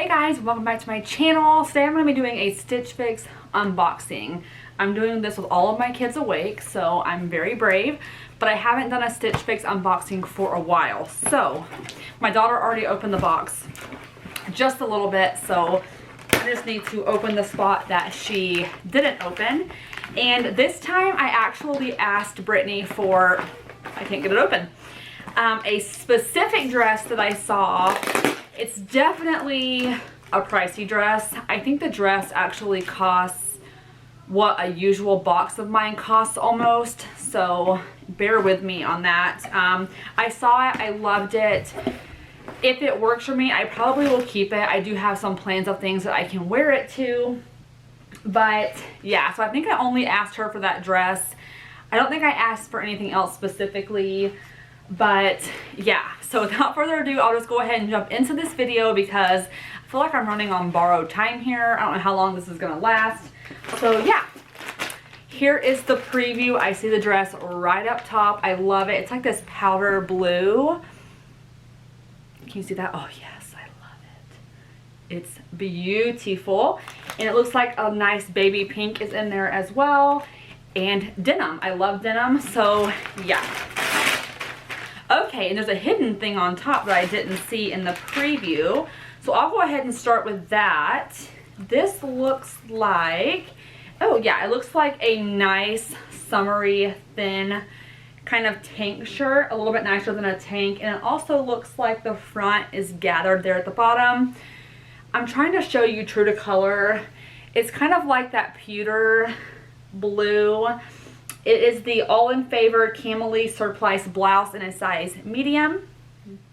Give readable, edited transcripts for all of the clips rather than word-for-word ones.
Hey guys, welcome back to my channel. Today I'm going to be doing a Stitch Fix unboxing. I'm doing this with all of my kids awake, so I'm very brave, but I haven't done a Stitch Fix unboxing for a while. So my daughter already opened the box just a little bit, so I just need to open the spot that she didn't open. And this time I actually asked Brittany for, I can't get it open, a specific dress that I saw. It's definitely a pricey dress. I think the dress actually costs what a usual box of mine costs almost, so bear with me on that. I saw it, I loved it. If it works for me, I probably will keep it. I do have some plans of things that I can wear it to, but yeah, so I think I only asked her for that dress. I don't think I asked for anything else specifically. But yeah, so without further ado, I'll just go ahead and jump into this video because I feel like I'm running on borrowed time here. I don't know how long this is gonna last. So yeah, here is the preview. I see the dress right up top. I love it. It's like this powder blue. Can you see that? Oh yes, I love it. It's beautiful. And it looks like a nice baby pink is in there as well. And denim. I love denim, so yeah. Okay, and there's a hidden thing on top that I didn't see in the preview. So I'll go ahead and start with that. This looks like, oh yeah, it looks like a nice summery thin kind of tank shirt, a little bit nicer than a tank. And it also looks like the front is gathered there at the bottom. I'm trying to show you true to color. It's kind of like that pewter blue. It is the All in Favor Camely Surplice blouse in a size medium.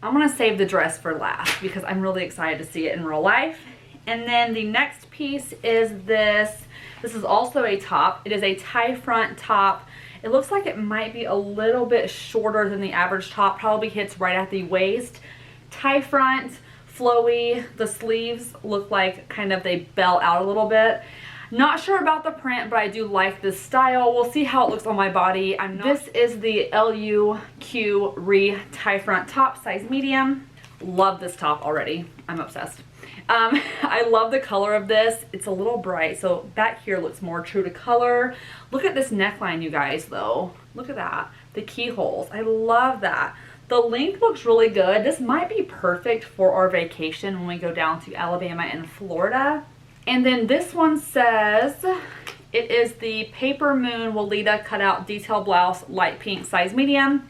I'm going to save the dress for last because I'm really excited to see it in real life. And then the next piece is this. This is also a top. It is a tie front top. It looks like it might be a little bit shorter than the average top. Probably hits right at the waist. Tie front, flowy. The sleeves look like kind of they bell out a little bit. Not sure about the print, but I do like this style. We'll see how it looks on my body. This is the LUQ Rhee Tie Front top, size medium. Love this top already. I'm obsessed. I love the color of this. It's a little bright, so back here looks more true to color. Look at this neckline, you guys, though. Look at that. The keyholes. I love that. The length looks really good. This might be perfect for our vacation when we go down to Alabama and Florida. And then this one says it is the Papermoon Walita Cutout Detail Blouse, light pink, size medium.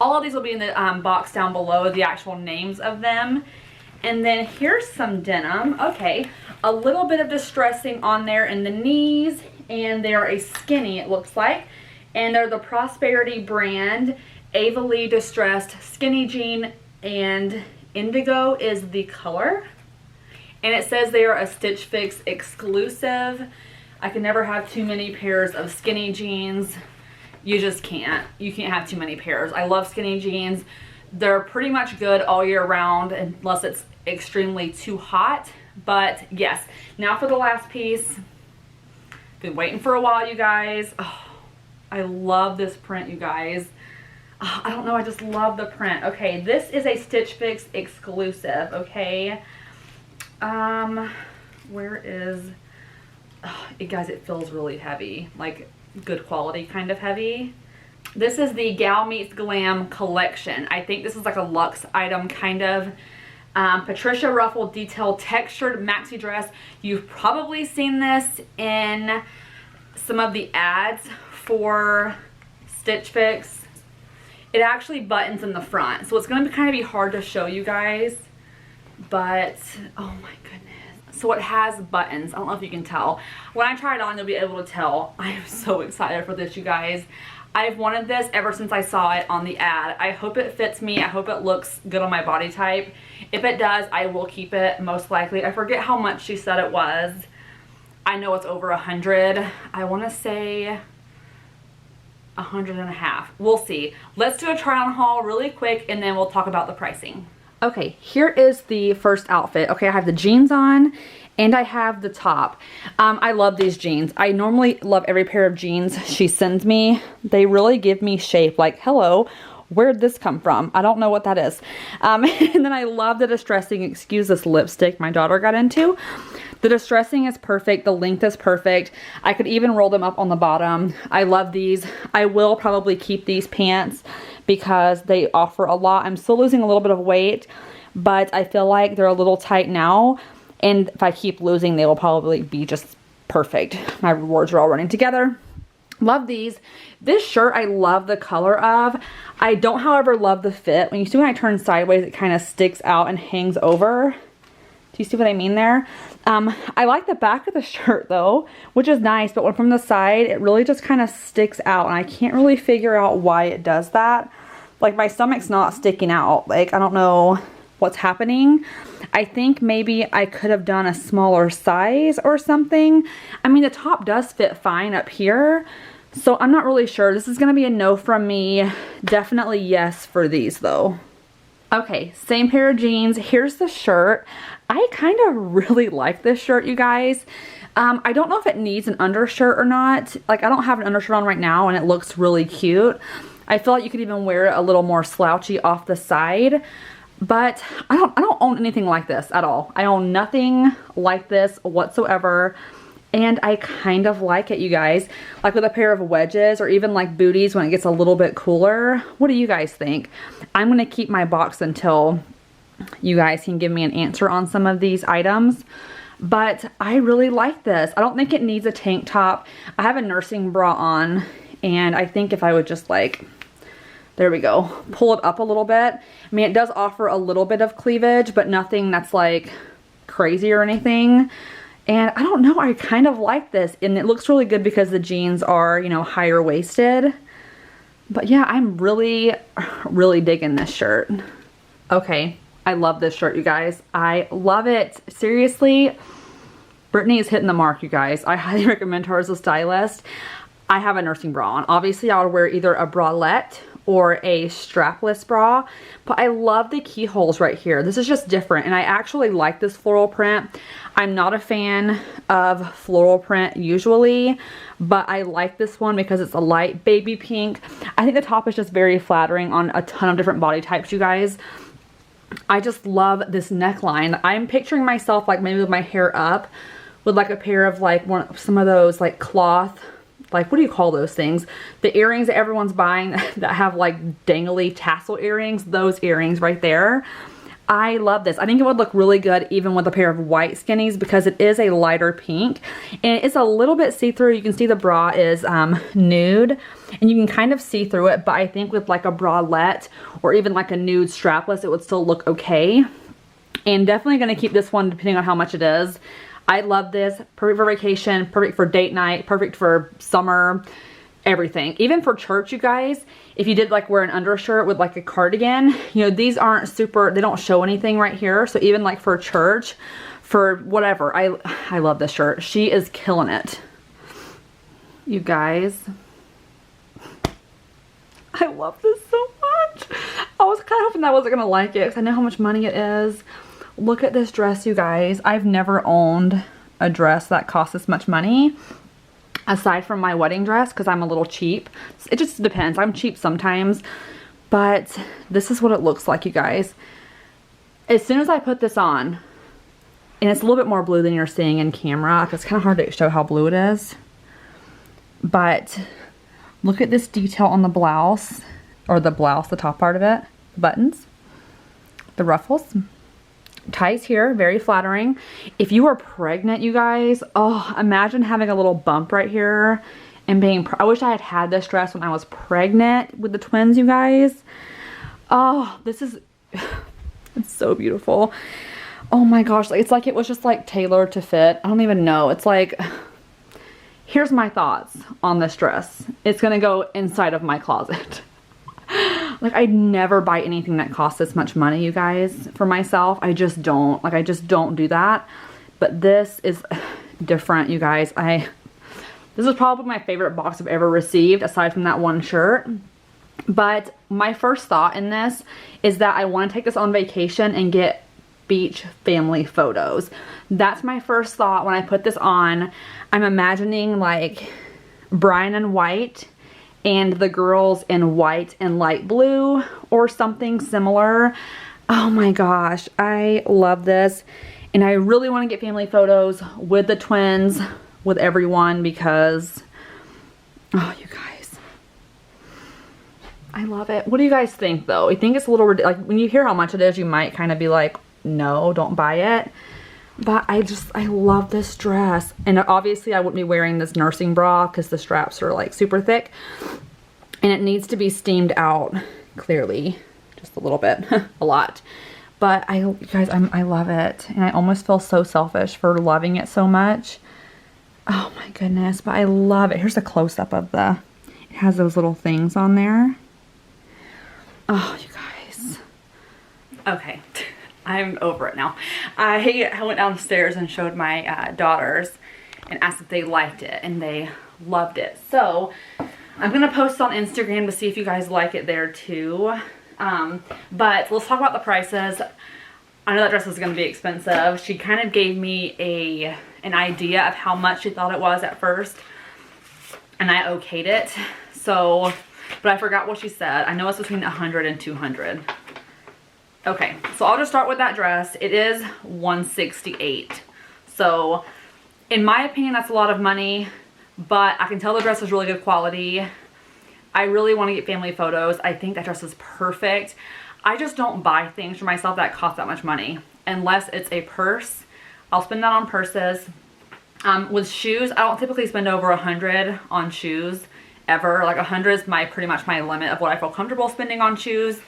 All of these will be in the box down below, the actual names of them. And then here's some denim. Okay, a little bit of distressing on there in the knees, and they're a skinny, it looks like. And they're the Prosperity brand, Avalie distressed skinny jean, and indigo is the color. And it says they are a Stitch Fix exclusive. I can never have too many pairs of skinny jeans. You just can't. You can't have too many pairs. I love skinny jeans. They're pretty much good all year round unless it's extremely too hot. But yes, now for the last piece. Been waiting for a while, you guys. Oh, I love this print, you guys. Oh, I don't know, I just love the print. Okay, this is a Stitch Fix exclusive, okay? Where is, oh, guys, it feels really heavy, like good quality kind of heavy. This is the Gal Meets Glam collection. I think this is like a luxe item kind of. Patricia Ruffle detail textured maxi dress. You've probably seen this in some of the ads for Stitch Fix. It actually buttons in the front, so it's going to kind of be hard to show you guys. But oh my goodness, so it has buttons. I don't know if you can tell. When I try it on, you'll be able to tell. I am so excited for this, you guys. I've wanted this ever since I saw it on the ad. I hope it fits me. I hope it looks good on my body type. If it does, I will keep it most likely. I forget how much she said it was. I know it's over 100. I want to say 100.5. We'll see. Let's do a try on haul really quick and then we'll talk about the pricing. Okay, here is the first outfit. Okay, I have the jeans on and I have the top. I love these jeans. I normally love every pair of jeans she sends me. They really give me shape. Like, hello, Where'd this come from? I don't know what that is. And then I love the distressing, excuse this lipstick my daughter got into. The distressing is perfect. The length is perfect. I could even roll them up on the bottom. I love these. I will probably keep these pants because they offer a lot. I'm still losing a little bit of weight, but I feel like they're a little tight now. And if I keep losing, they will probably be just perfect. My rewards are all running together. Love these. This shirt I love the color of. I don't, however, love the fit. When you see when I turn sideways, it kind of sticks out and hangs over. Do you see what I mean there? I like the back of the shirt though, which is nice, but when from the side, it really just kind of sticks out, and I can't really figure out why it does that. Like, my stomach's not sticking out. Like, I don't know what's happening. I think maybe I could have done a smaller size or something. I mean, the top does fit fine up here, so I'm not really sure. This is going to be a no from me. Definitely yes for these though. Okay, same pair of jeans. Here's the shirt. I kind of really like this shirt, you guys. I don't know if it needs an undershirt or not. Like, I don't have an undershirt on right now, and it looks really cute. I feel like you could even wear it a little more slouchy off the side. But I don't own anything like this at all. I own nothing like this whatsoever. And I kind of like it, you guys. Like with a pair of wedges or even like booties when it gets a little bit cooler. What do you guys think? I'm going to keep my box until you guys can give me an answer on some of these items. But I really like this. I don't think it needs a tank top. I have a nursing bra on, and I think if I would just like, there we go, pull it up a little bit. I mean, it does offer a little bit of cleavage, but nothing that's like crazy or anything. And I don't know, I kind of like this. And it looks really good because the jeans are, you know, higher waisted. But yeah, I'm really, really digging this shirt. Okay, I love this shirt, you guys. I love it. Seriously, Brittany is hitting the mark, you guys. I highly recommend her as a stylist. I have a nursing bra on. Obviously, I would wear either a bralette or a strapless bra, but I love the keyholes right here. This is just different, and I actually like this floral print. I'm not a fan of floral print usually, but I like this one because it's a light baby pink. I think the top is just very flattering on a ton of different body types, you guys. I just love this neckline. I'm picturing myself like maybe with my hair up with like a pair of like some of those like cloth, like, what do you call those things? The earrings that everyone's buying that have like dangly tassel earrings, those earrings right there. I love this. I think it would look really good even with a pair of white skinnies because it is a lighter pink and it's a little bit see-through. You can see the bra is nude and you can kind of see through it, but I think with like a bralette or even like a nude strapless, it would still look okay. And definitely going to keep this one depending on how much it is. I love this. Perfect for vacation, perfect for date night, perfect for summer, everything. Even for church, you guys, if you did like wear an undershirt with like a cardigan, you know, these aren't super, they don't show anything right here. So even like for church, for whatever, I love this shirt. She is killing it. You guys, I love this so much. I was kind of hoping I wasn't going to like it because I know how much money it is. Look at this dress, you guys. I've never owned a dress that costs this much money aside from my wedding dress because I'm a little cheap. It just depends. I'm cheap sometimes, but this is what it looks like, you guys. As soon as I put this on, and it's a little bit more blue than you're seeing in camera because it's kind of hard to show how blue it is, but look at this detail on the blouse, or the blouse, the top part of it, the buttons, the ruffles. Ties here, very flattering. If you are pregnant, you guys, oh, imagine having a little bump right here and being, I wish I had had this dress when I was pregnant with the twins, you guys. Oh, this is, it's so beautiful. Oh my gosh, it's like it was just like tailored to fit. I don't even know. It's like, here's my thoughts on this dress. It's gonna go inside of my closet. Like, I'd never buy anything that costs this much money, you guys, for myself. I just don't. Like, I just don't do that. But this is different, you guys. This is probably my favorite box I've ever received, aside from that one shirt. But my first thought in this is that I want to take this on vacation and get beach family photos. That's my first thought when I put this on. I'm imagining, like, brine and white and the girls in white and light blue or something similar. Oh my gosh, I love this. And I really want to get family photos with the twins, with everyone, because, oh, you guys, I love it. What do you guys think though? You think it's a little ridiculous? Like when you hear how much it is, you might kind of be like, no, don't buy it. But I love this dress. And obviously I wouldn't be wearing this nursing bra because the straps are like super thick. And it needs to be steamed out, clearly. Just a little bit, a lot. But you guys, I love it. And I almost feel so selfish for loving it so much. Oh my goodness, but I love it. Here's a close-up of it has those little things on there. Oh, you guys. Okay. I'm over it now. I went downstairs and showed my daughters and asked if they liked it, and they loved it. So I'm gonna post on Instagram to see if you guys like it there too. But let's talk about the prices. I know that dress was gonna be expensive. She kind of gave me an idea of how much she thought it was at first, and I okayed it. So, but I forgot what she said. I know it's between 100 and 200. Okay, so I'll just start with that dress. It is $168. So in my opinion, that's a lot of money, but I can tell the dress is really good quality. I really want to get family photos. I think that dress is perfect. I just don't buy things for myself that cost that much money unless it's a purse. I'll spend that on purses. With shoes, I don't typically spend over 100 on shoes ever. Like 100 is pretty much my limit of what I feel comfortable spending on shoes.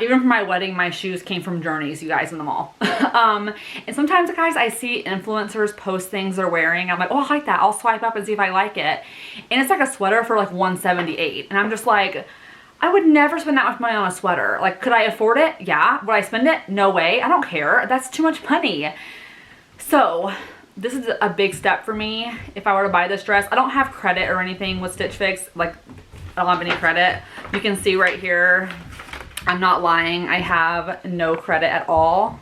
Even for my wedding, my shoes came from Journeys, you guys, in the mall. And sometimes, guys, I see influencers post things they're wearing. I'm like, oh, I like that. I'll swipe up and see if I like it. And it's like a sweater for like $178. And I'm just like, I would never spend that much money on a sweater. Like, could I afford it? Yeah. Would I spend it? No way. I don't care. That's too much money. So this is a big step for me if I were to buy this dress. I don't have credit or anything with Stitch Fix. Like, I don't have any credit. You can see right here, I'm not lying, I have no credit at all.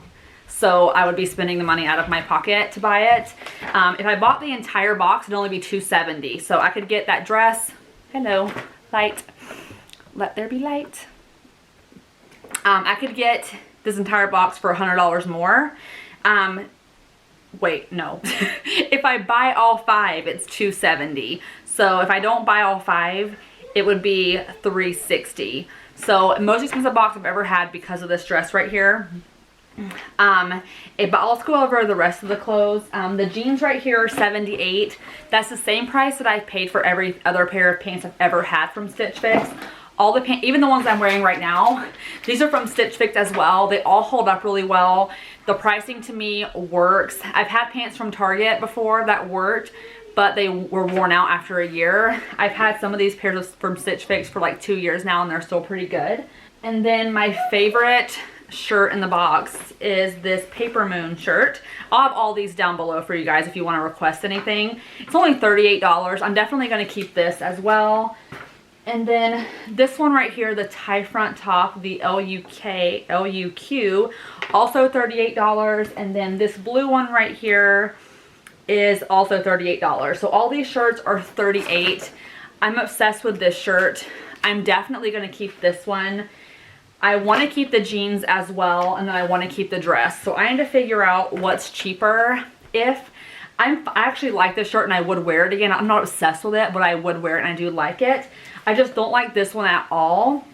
So I would be spending the money out of my pocket to buy it. If I bought the entire box, it'd only be $270. So I could get that dress. Hello, light. Let there be light. I could get this entire box for $100 more. Wait, no. If I buy all 5, it's $270. So if I don't buy all 5, it would be $360. So most expensive box I've ever had because of this dress right here. But let's go over the rest of the clothes. The jeans right here are $78. That's the same price that I've paid for every other pair of pants I've ever had from Stitch Fix. All the pants, even the ones I'm wearing right now, these are from Stitch Fix as well. They all hold up really well. The pricing to me works. I've had pants from Target before that worked, but they were worn out after a year. I've had some of these pairs from Stitch Fix for like 2 years now, and they're still pretty good. And then my favorite shirt in the box is this Papermoon shirt. I'll have all these down below for you guys if you want to request anything. It's only $38. I'm definitely going to keep this as well. And then this one right here, the tie front top, the LUQ, also $38. And then this blue one right here is also $38. So all these shirts are $38. I'm obsessed with this shirt. I'm definitely going to keep this one. I want to keep the jeans as well, and then I want to keep the dress. So I need to figure out what's cheaper. I actually like this shirt and I would wear it again. I'm not obsessed with it, but I would wear it and I do like it. I just don't like this one at all.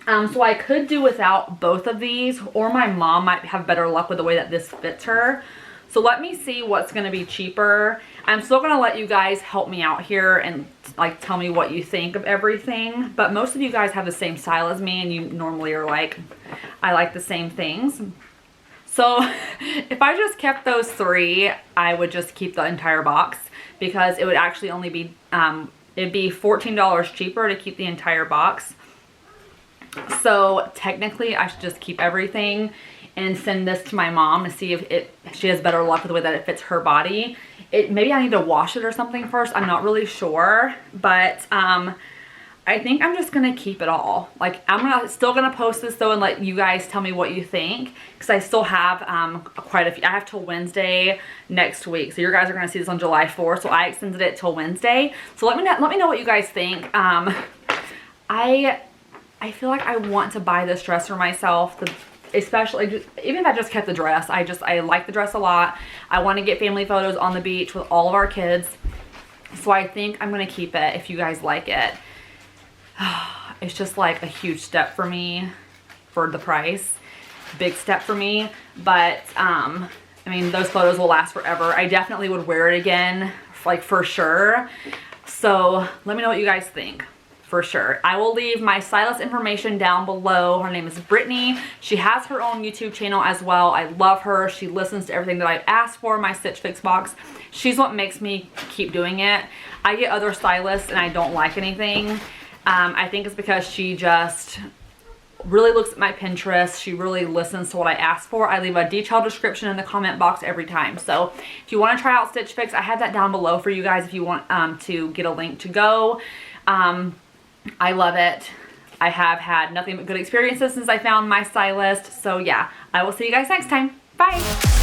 So I could do without both of these, or my mom might have better luck with the way that this fits her. So let me see what's going to be cheaper. I'm still going to let you guys help me out here and like tell me what you think of everything. But most of you guys have the same style as me, and you normally are like, I like the same things. So if I just kept those 3, I would just keep the entire box, because it would actually only be, it'd be $14 cheaper to keep the entire box. So technically I should just keep everything and send this to my mom to see if she has better luck with the way that it fits her body. Maybe I need to wash it or something first. I'm not really sure, but I think I'm just gonna keep it all. Like, still gonna post this though and let you guys tell me what you think, because I still have quite a few. I have till Wednesday next week, so you guys are gonna see this on July 4th. So I extended it till Wednesday. So let me know what you guys think. I feel like I want to buy this dress for myself. Especially even if I just kept the dress, I like the dress a lot. I want to get family photos on the beach with all of our kids, so I think I'm gonna keep it if you guys like it. It's just like a huge step for me for the price. Big step for me. But I mean, those photos will last forever. I definitely would wear it again, like for sure. So let me know what you guys think. For sure. I will leave my stylist information down below. Her name is Brittany. She has her own YouTube channel as well. I love her. She listens to everything that I ask for in my Stitch Fix box. She's what makes me keep doing it. I get other stylists and I don't like anything. I think it's because she just really looks at my Pinterest. She really listens to what I ask for. I leave a detailed description in the comment box every time. So if you want to try out Stitch Fix, I have that down below for you guys if you want to get a link to go. I love it. I have had nothing but good experiences since I found my stylist. So yeah, I will see you guys next time. Bye.